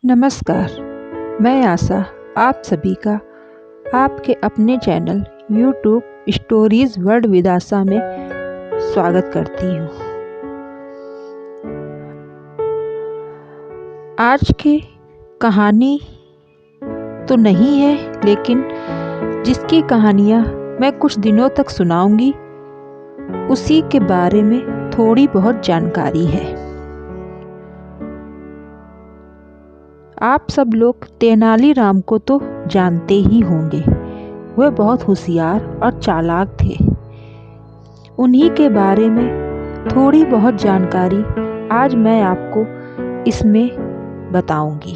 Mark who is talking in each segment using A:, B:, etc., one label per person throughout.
A: नमस्कार, मैं आशा आप सभी का आपके अपने channel YouTube stories world with Asha में स्वागत करती हूँ। आज की कहानी तो नहीं है, लेकिन जिसकी कहानियाँ मैं कुछ दिनों तक सुनाऊंगी उसी के बारे में थोड़ी बहुत जानकारी है। आप सब लोग तेनालीराम को तो जानते ही होंगे। वह बहुत होशियार और चालाक थे। उन्हीं के बारे में थोड़ी बहुत जानकारी आज मैं आपको इसमें बताऊंगी।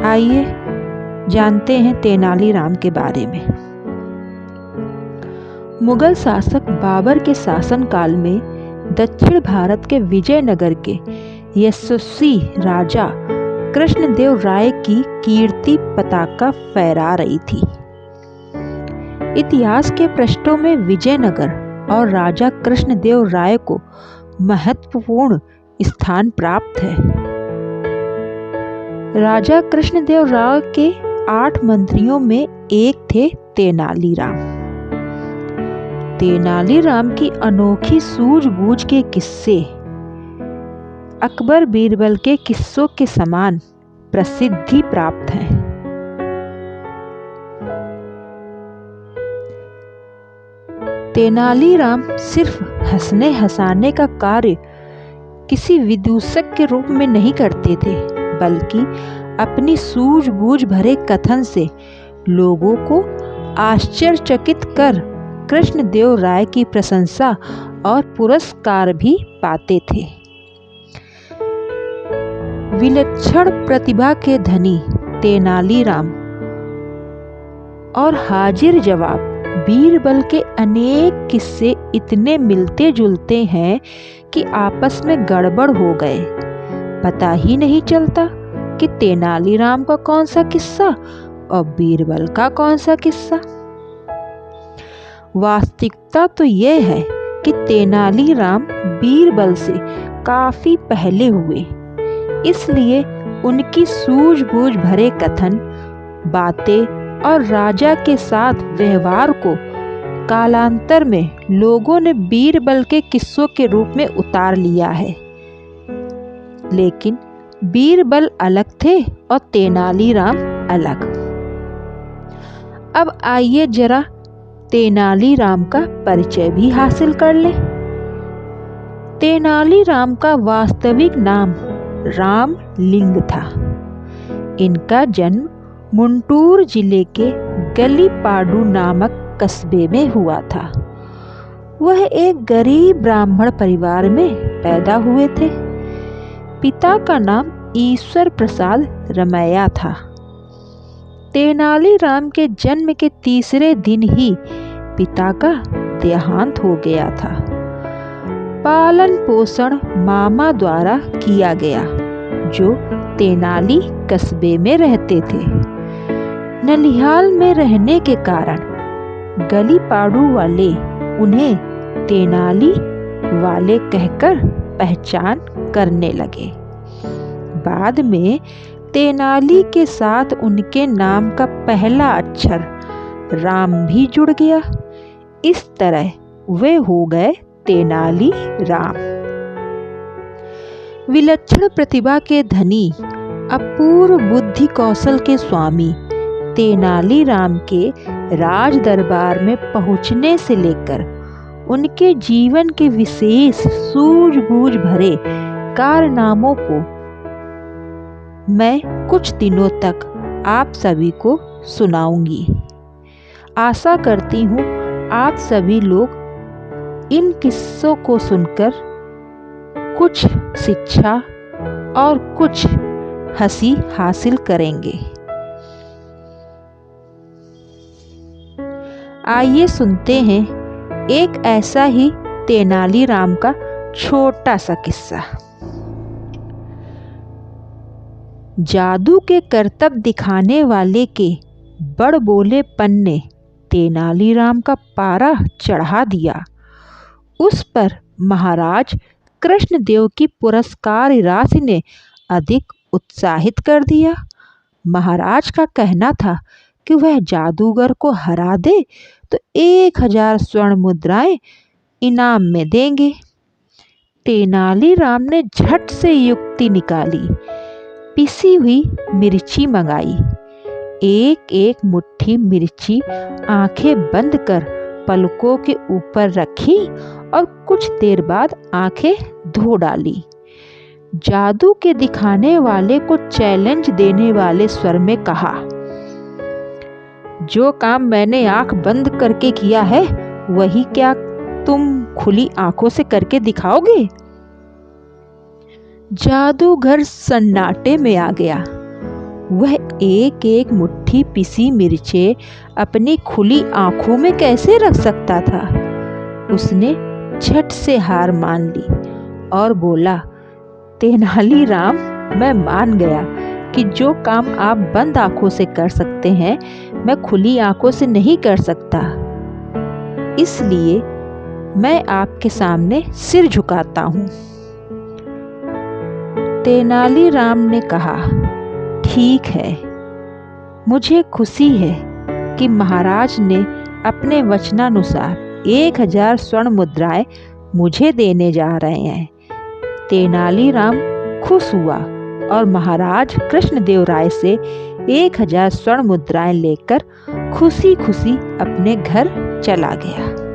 A: आइए जानते हैं तेनालीराम के बारे में। मुगल शासक बाबर के शासनकाल में दक्षिण भारत के विजयनगर के यशस्वी राजा कृष्णदेव राय की कीर्ति पताका फहरा रही थी। इतिहास के पृष्ठों में विजयनगर और राजा कृष्णदेव राय को महत्वपूर्ण स्थान प्राप्त है। राजा कृष्णदेव राय के 8 मंत्रियों में एक थे तेनालीराम। तेनालीराम की अनोखी सूझबूझ के किस्से अकबर बीरबल के किस्सों के समान प्रसिद्धि प्राप्त हैं। तेनालीराम सिर्फ हंसने हंसाने का कार्य किसी विदूषक के रूप में नहीं करते थे, बल्कि अपनी सूझबूझ भरे कथन से लोगों को आश्चर्यचकित कर कृष्णदेव राय की प्रशंसा और पुरस्कार भी पाते थे। विलक्षण प्रतिभा के धनी तेनालीराम और हाजिर जवाब बीरबल के अनेक किस्से इतने मिलते जुलते हैं कि आपस में गड़बड़ हो गए। पता ही नहीं चलता कि तेनालीराम का कौन सा किस्सा और बीरबल का कौन सा किस्सा। वास्तविकता तो यह है कि तेनालीराम बीरबल से काफी पहले हुए, इसलिए उनकी सूझबूझ भरे कथन, बातें और राजा के साथ व्यवहार को कालांतर में लोगों ने बीरबल के किस्सों के रूप में उतार लिया है। लेकिन बीरबल अलग थे और तेनालीराम अलग। अब आइए जरा तेनालीराम का परिचय भी हासिल कर लें। तेनालीराम का वास्तविक नाम रामलिंग था। इनका जन्म मुंटूर जिले के गलीपाडू नामक कस्बे में हुआ था। वह एक गरीब ब्राह्मण परिवार में पैदा हुए थे। पिता का नाम ईश्वर प्रसाद रमैया था। तेनालीराम के जन्म के तीसरे दिन ही पिता का देहांत हो गया था। पालन पोषण मामा द्वारा किया गया, जो तेनाली कस्बे में रहते थे। नलिहाल में रहने के कारण गलीपाडू वाले उन्हें तेनाली वाले कहकर पहचान करने लगे। बाद में तेनाली के साथ उनके नाम का पहला अक्षर राम भी जुड़ गया। इस तरह वे हो गए तेनालीराम। विलक्षण प्रतिभा के धनी, अपूर्व बुद्धि कौशल के स्वामी तेनालीराम के राज दरबार में पहुंचने से लेकर उनके जीवन के विशेष सूझबूझ भरे कारनामों को मैं कुछ दिनों तक आप सभी को सुनाऊंगी। आशा करती हूँ आप सभी लोग इन किस्सों को सुनकर कुछ शिक्षा और कुछ हंसी हासिल करेंगे। आइए सुनते हैं एक ऐसा ही तेनालीराम का छोटा सा किस्सा। जादू के करतब दिखाने वाले के बड़बोलेपन ने तेनालीराम का पारा चढ़ा दिया। उस पर महाराज कृष्णदेव की पुरस्कार राशि ने अधिक उत्साहित कर दिया। महाराज का कहना था कि वह जादूगर को हरा दे तो 1000 स्वर्ण मुद्राएं इनाम में देंगे। तेनालीराम ने झट से युक्ति निकाली, पिसी हुई मिर्ची मंगाई। एक एक मुट्ठी मिर्ची आंखें बंद कर पलकों के ऊपर रखी और कुछ देर बाद आंखें धो डाली। जादू के दिखाने वाले को चैलेंज देने वाले स्वर में कहा, जो काम मैंने आंख बंद करके किया है वही क्या तुम खुली आंखों से करके दिखाओगे? जादूगर सन्नाटे में आ गया। वह एक एक मुट्ठी पिसी मिर्चें अपनी खुली आंखों में कैसे रख सकता था? उसने झट से हार मान ली और बोला, तेनालीराम, मैं मान गया कि जो काम आप बंद आंखों से कर सकते हैं मैं खुली आंखों से नहीं कर सकता। इसलिए मैं आपके सामने सिर झुकाता हूँ। तेनालीराम ने कहा, ठीक है, मुझे खुशी है कि महाराज ने अपने वचनानुसार 1000 स्वर्ण मुद्राएं मुझे देने जा रहे हैं। तेनालीराम खुश हुआ और महाराज कृष्णदेव राय से 1000 स्वर्ण मुद्राएं लेकर खुशी खुशी अपने घर चला गया।